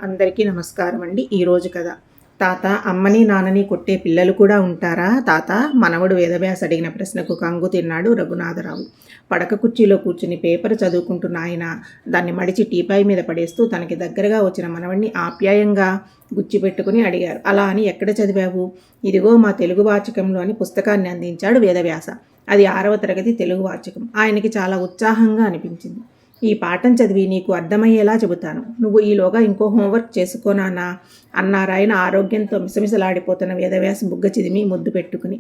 అందరికీ నమస్కారం అండి. ఈరోజు కథ. తాత, అమ్మని నాన్నని కొట్టే పిల్లలు కూడా ఉంటారా తాత? మనవడు వేదవ్యాస్ అడిగిన ప్రశ్నకు కంగు తిన్నాడు రఘునాథరావు. పడక కుర్చీలో కూర్చుని పేపర్ చదువుకుంటున్న ఆయన దాన్ని మడిచి టీపాయ్ మీద పడేస్తూ తనకి దగ్గరగా వచ్చిన మనవడిని ఆప్యాయంగా గుచ్చిపెట్టుకుని అడిగారు. అలా అని ఎక్కడ చదివావు? ఇదిగో మా తెలుగు వాచకంలో అని పుస్తకాన్ని అందించాడు వేదవ్యాస. అది 6వ తరగతి తెలుగు వాచకం. ఆయనకి చాలా ఉత్సాహంగా అనిపించింది. ఈ పాఠం చదివి నీకు అర్థమయ్యేలా చెబుతాను. నువ్వు ఈలోగా ఇంకో హోంవర్క్ చేసుకోనానా అన్నారాయన ఆరోగ్యంతో మిసమిసలాడిపోతున్న వేదవ్యాస్ బుగ్గ చిదిమి ముద్దు పెట్టుకుని.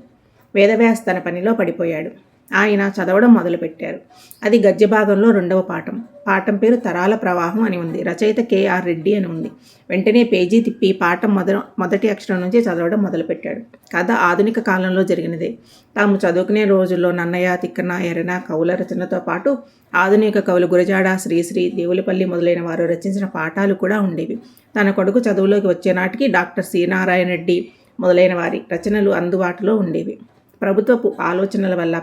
వేదవ్యాస్ తన పనిలో పడిపోయాడు. ఆయన చదవడం మొదలుపెట్టారు. అది గద్య భాగంలో 2వ పాఠం. పాఠం పేరు తరాల ప్రవాహం అని ఉంది. రచయిత కె.ఆర్. రెడ్డి అని ఉంది. వెంటనే పేజీ తిప్పి పాఠం మొదటి అక్షరం నుంచి చదవడం మొదలుపెట్టాడు. కథ ఆధునిక కాలంలో జరిగినదే. తాము చదువుకునే రోజుల్లో నన్నయ్య, తిక్కన, ఎర్రన కవుల రచనతో పాటు ఆధునిక కవులు గురజాడ, శ్రీశ్రీ, దేవులపల్లి మొదలైన వారు రచించిన పాఠాలు కూడా ఉండేవి. తన కొడుకు చదువులోకి వచ్చే నాటికి డాక్టర్ సి. నారాయణ రెడ్డి మొదలైన వారి రచనలు అందుబాటులో ఉండేవి. ప్రభుత్వపు ఆలోచనల వల్ల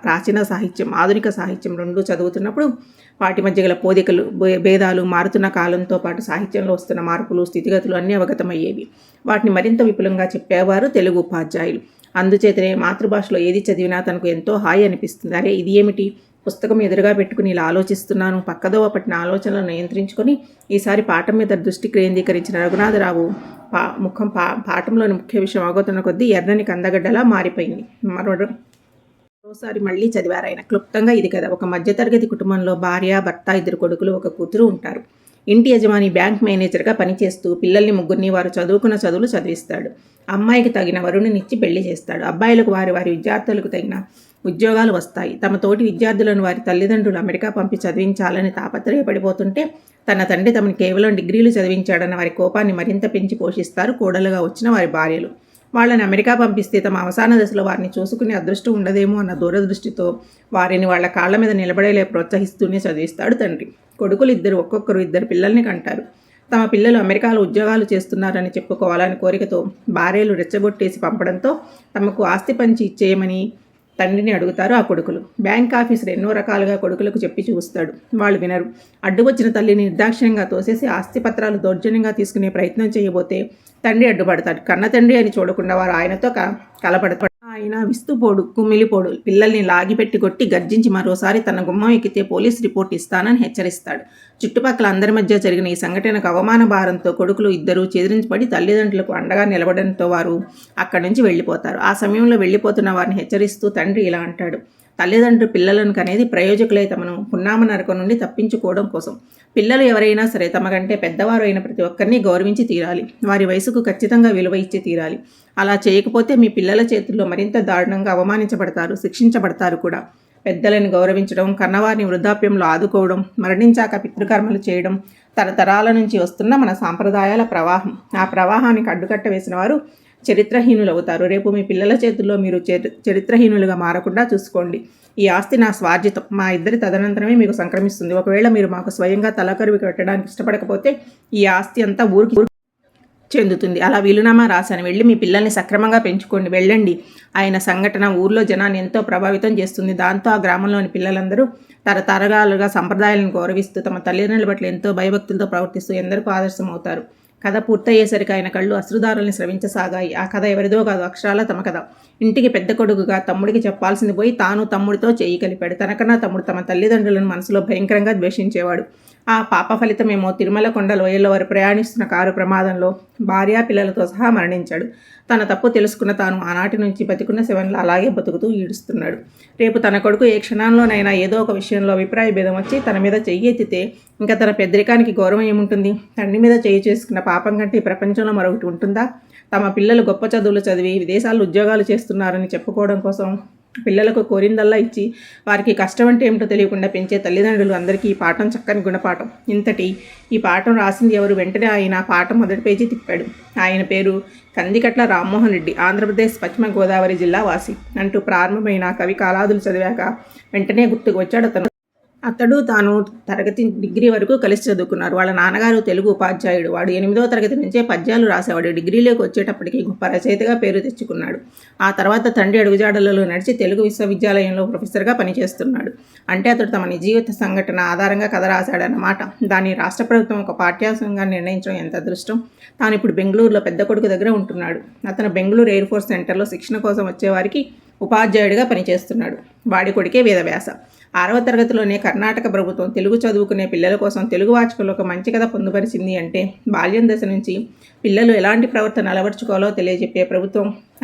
ప్రాచీన సాహిత్యం, ఆధునిక సాహిత్యం రెండూ చదువుతున్నప్పుడు వాటి మధ్య గల పోలికలు, భేదాలు, మారుతున్న కాలంతో పాటు సాహిత్యంలో వస్తున్న మార్పులు, స్థితిగతులు అన్నీ అవగతమయ్యేవి. వాటిని మరింత విపులంగా చెప్పేవారు తెలుగు ఉపాధ్యాయులు. అందుచేతనే మాతృభాషలో ఏది చదివినా తనకు ఎంతో హాయి అనిపిస్తుంది. అరే ఇది ఏమిటి, పుస్తకం ఎదురుగా పెట్టుకుని ఇలా ఆలోచిస్తున్నాను. పక్కదోవ పట్టిన ఆలోచనలను నియంత్రించుకొని ఈసారి పాఠం మీద దృష్టి కేంద్రీకరించిన రఘునాథరావు పాఠంలోని ముఖ్య విషయం అవగతున్న కొద్దీ ఎర్రని కందగడ్డలా మారిపోయింది. మరోసారి మళ్ళీ చదివారు ఆయన క్లుప్తంగా. ఇది కదా, ఒక మధ్యతరగతి కుటుంబంలో భార్య, భర్త, 2 కొడుకులు, 1 కూతురు ఉంటారు. ఇంటి యజమాని బ్యాంక్ మేనేజర్గా పనిచేస్తూ పిల్లల్ని ముగ్గురిని వారు చదువుకున్న చదువులు చదివిస్తాడు. అమ్మాయికి తగిన వరుణినిచ్చి పెళ్లి చేస్తాడు. అబ్బాయిలకు వారి విద్యార్థులకు తగిన ఉద్యోగాలు వస్తాయి. తమ తోటి విద్యార్థులను వారి తల్లిదండ్రులు అమెరికా పంపి చదివించాలని తాపత్రయపడిపోతుంటే తన తండ్రి తమని కేవలం డిగ్రీలు చదివించాడన్న వారి కోపాన్ని మరింత పెంచి పోషిస్తారు కోడలుగా వచ్చిన వారి భార్యలు. వాళ్ళని అమెరికా పంపిస్తే తమ అవసాన దశలో వారిని చూసుకునే అదృష్టం ఉండదేమో అన్న దూరదృష్టితో వారిని వాళ్ళ కాళ్ల మీద నిలబడేలా ప్రోత్సహిస్తూనే చదివిస్తాడు తండ్రి. కొడుకులు ఒక్కొక్కరు 2 పిల్లల్ని కంటారు. తమ పిల్లలు అమెరికాలో ఉద్యోగాలు చేస్తున్నారని చెప్పుకోవాలని కోరికతో భార్యలు రెచ్చగొట్టేసి పంపడంతో తమకు ఆస్తి పంచి ఇచ్చేయమని తండ్రిని అడుగుతారు ఆ కొడుకులు. బ్యాంక్ ఆఫీసర్ ఎన్నో రకాలుగా కొడుకులకు చెప్పి చూస్తాడు. వాళ్ళు వినరు. అడ్డువచ్చిన తల్లిని నిర్దాక్ష్యంగా తోసేసి ఆస్తి పత్రాలు దౌర్జన్యంగా తీసుకునే ప్రయత్నం చేయబోతే తండ్రి అడ్డుపడతాడు. కన్న తండ్రి అని చూడకుండా వారు ఆయనతో కలపడతాడు. ఆయన విస్తుపోడు, కుమిలిపోడు. పిల్లల్ని లాగిపెట్టి కొట్టి గర్జించి మరోసారి తన గుమ్మం ఎక్కితే పోలీస్ రిపోర్ట్ ఇస్తానని హెచ్చరిస్తాడు. చుట్టుపక్కల అందరి మధ్య జరిగిన ఈ సంఘటనకు అవమాన భారంతో కొడుకులు 2 చెదిరించబడి తల్లిదండ్రులకు అండగా నిలబడంతో వారు అక్కడి నుంచి వెళ్ళిపోతారు. ఆ సమయంలో వెళ్ళిపోతున్న వారిని హెచ్చరిస్తూ తండ్రి ఇలా అంటాడు. తల్లిదండ్రులు పిల్లలను కనేది ప్రయోజకులై తమను పున్నామ నరకం నుండి తప్పించుకోవడం కోసం. పిల్లలు ఎవరైనా సరే తమ కంటే పెద్దవారు అయిన ప్రతి ఒక్కరిని గౌరవించి తీరాలి. వారి వయసుకు ఖచ్చితంగా విలువ ఇచ్చి తీరాలి. అలా చేయకపోతే మీ పిల్లల చేతుల్లో మరింత దారుణంగా అవమానించబడతారు, శిక్షించబడతారు కూడా. పెద్దలను గౌరవించడం, కన్నవారిని వృద్ధాప్యంలో ఆదుకోవడం, మరణించాక పితృకర్మలు చేయడం తరతరాల నుంచి వస్తున్న మన సాంప్రదాయాల ప్రవాహం. ఆ ప్రవాహానికి అడ్డుకట్ట వేసిన వారు చరిత్రహీనులు అవుతారు. రేపు మీ పిల్లల చేతుల్లో మీరు చరిత్రహీనులుగా మారకుండా చూసుకోండి. ఈ ఆస్తి నా స్వార్జితం. మా ఇద్దరి తదనంతరమే మీకు సంక్రమిస్తుంది. ఒకవేళ మీరు మాకు స్వయంగా తలకరువి పెట్టడానికి ఇష్టపడకపోతే ఈ ఆస్తి అంతా ఊరికి చెందుతుంది. అలా వీలునామా రాశాను. వెళ్ళి మీ పిల్లల్ని సక్రమంగా పెంచుకోండి, వెళ్ళండి. ఆయన సంఘటన ఊర్లో జనాన్ని ఎంతో ప్రభావితం చేస్తుంది. దాంతో ఆ గ్రామంలోని పిల్లలందరూ తరతరాలుగా సంప్రదాయాలను గౌరవిస్తూ తమ తల్లిదండ్రుల పట్ల ఎంతో భయభక్తులతో ప్రవర్తిస్తూ ఎందరికో ఆదర్శం అవుతారు. కథ పూర్తయ్యేసరికి ఆయన కళ్ళు అశ్రుధారుల్ని స్రవించసాగాయి. ఆ కథ ఎవరిదో కాదు, అక్షరాల తమ కథ. ఇంటికి పెద్ద కొడుకుగా తమ్ముడికి చెప్పాల్సింది పోయి తాను తమ్ముడితో చేయి కలిపాడు. తనకన్నా తమ్ముడు తమ తల్లిదండ్రులను మనసులో భయంకరంగా ద్వేషించేవాడు. ఆ పాప ఫలితమేమో తిరుమల కొండ లోయల్లో వారు ప్రయాణిస్తున్న కారు ప్రమాదంలో భార్యా పిల్లలతో సహా మరణించాడు. తన తప్పు తెలుసుకున్న తాను ఆనాటి నుంచి బతికున్న శవంలో అలాగే బతుకుతూ ఈడుస్తున్నాడు. రేపు తన కొడుకు ఏ క్షణంలోనైనా ఏదో ఒక విషయంలో అభిప్రాయ భేదం వచ్చి తన మీద చెయ్యి ఎత్తితే ఇంకా తన పెద్దరికానికి గౌరవం ఏముంటుంది? తండ్రి మీద చేయి చేసుకున్న పాపం కంటే ఈ ప్రపంచంలో మరొకటి ఉంటుందా? తమ పిల్లలు గొప్ప చదువులు చదివి విదేశాల్లో ఉద్యోగాలు చేస్తున్నారని చెప్పుకోవడం కోసం పిల్లలకు కోరిందల్లా ఇచ్చి వారికి కష్టం అంటే ఏమిటో తెలియకుండా పెంచే తల్లిదండ్రులు అందరికీ ఈ పాఠం చక్కని గుణపాఠం. ఈ పాఠం రాసింది ఎవరు? వెంటనే ఆయన పాఠం మొదటి పేజీ తిప్పాడు. ఆయన పేరు కందికట్ల రామ్మోహన్ రెడ్డి, ఆంధ్రప్రదేశ్ పశ్చిమ గోదావరి జిల్లా వాసి అంటూ ప్రారంభమైన కవి కాలాదులు చదివాక వెంటనే గుర్తుకు వచ్చాడు అతను. అతడు తాను డిగ్రీ వరకు కలిసి చదువుకున్నారు. వాళ్ళ నాన్నగారు తెలుగు ఉపాధ్యాయుడు. వాడు 8వ తరగతి నుంచే పద్యాలు రాసేవాడు. డిగ్రీలోకి వచ్చేటప్పటికి గొప్ప రచయితగా పేరు తెచ్చుకున్నాడు. ఆ తర్వాత తండ్రి అడుగుజాడలలో నడిచి తెలుగు విశ్వవిద్యాలయంలో ప్రొఫెసర్గా పనిచేస్తున్నాడు. అంటే అతడు తమ జీవిత సంఘటన ఆధారంగా కథ రాశాడన్నమాట. దాన్ని రాష్ట్ర ప్రభుత్వం ఒక పాఠ్యాంశంగా నిర్ణయించడం ఎంత అదృష్టం. తాను ఇప్పుడు బెంగళూరులో పెద్ద కొడుకు దగ్గర ఉంటున్నాడు. అతను బెంగళూరు ఎయిర్ ఫోర్స్ సెంటర్లో శిక్షణ కోసం వచ్చేవారికి ఉపాధ్యాయుడిగా పనిచేస్తున్నాడు. వాడి కొడుకే వేదవ్యాస. 6వ తరగతిలోనే కర్ణాటక ప్రభుత్వం తెలుగు చదువుకునే పిల్లల కోసం తెలుగు వాచకంలో ఒక మంచి కథ పొందుపరిచింది. అంటే బాల్యం దశ నుంచి పిల్లలు ఎలాంటి ప్రవర్తన అలవర్చుకోవాలో తెలియజెప్పే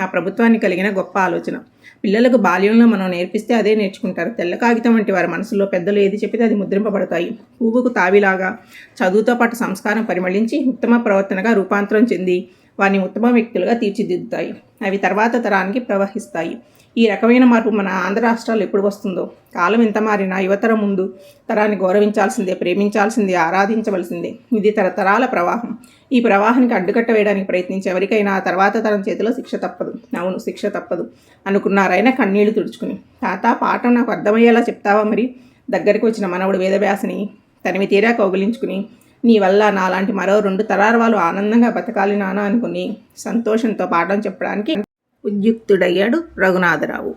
ఆ ప్రభుత్వానికి కలిగిన గొప్ప ఆలోచన. పిల్లలకు బాల్యంలో మనం నేర్పిస్తే అదే నేర్చుకుంటారు. తెల్ల కాగితం వంటి వారి మనసులో పెద్దలు ఏది చెప్పితే అది ముద్రింపబడతాయి. పువ్వుకు తావిలాగా చదువుతో పాటు సంస్కారం పరిమళించి ఉత్తమ ప్రవర్తనగా రూపాంతరం చెంది వారిని ఉత్తమ వ్యక్తులుగా తీర్చిదిద్దుతాయి. అవి తర్వాత తరానికి ప్రవహిస్తాయి. ఈ రకమైన మార్పు మన ఆంధ్ర రాష్ట్రాలు ఎప్పుడు వస్తుందో. కాలం ఎంత మారినా యువతరం ముందు తరాన్ని గౌరవించాల్సిందే, ప్రేమించాల్సిందే, ఆరాధించవలసిందే. ఇది తరతరాల ప్రవాహం. ఈ ప్రవాహానికి అడ్డుకట్ట వేయడానికి ప్రయత్నించే ఎవరికైనా ఆ తర్వాత తరం చేతిలో శిక్ష తప్పదు. అవును, శిక్ష తప్పదు అనుకున్నారైనా కన్నీళ్లు తుడుచుకుని. తాత, పాఠం నాకు అర్థమయ్యేలా చెప్తావా మరి? దగ్గరికి వచ్చిన మనవడు వేదవ్యాసని తనివి తీరా కౌగిలించుకుని, నీ వల్ల నాలాంటి మరో 2 తరాల వాళ్ళు ఆనందంగా బతకాలి నాన్న అనుకుని సంతోషంతో పాఠం చెప్పడానికి ఉద్యుక్తుడయ్యాడు రఘునాథరావు.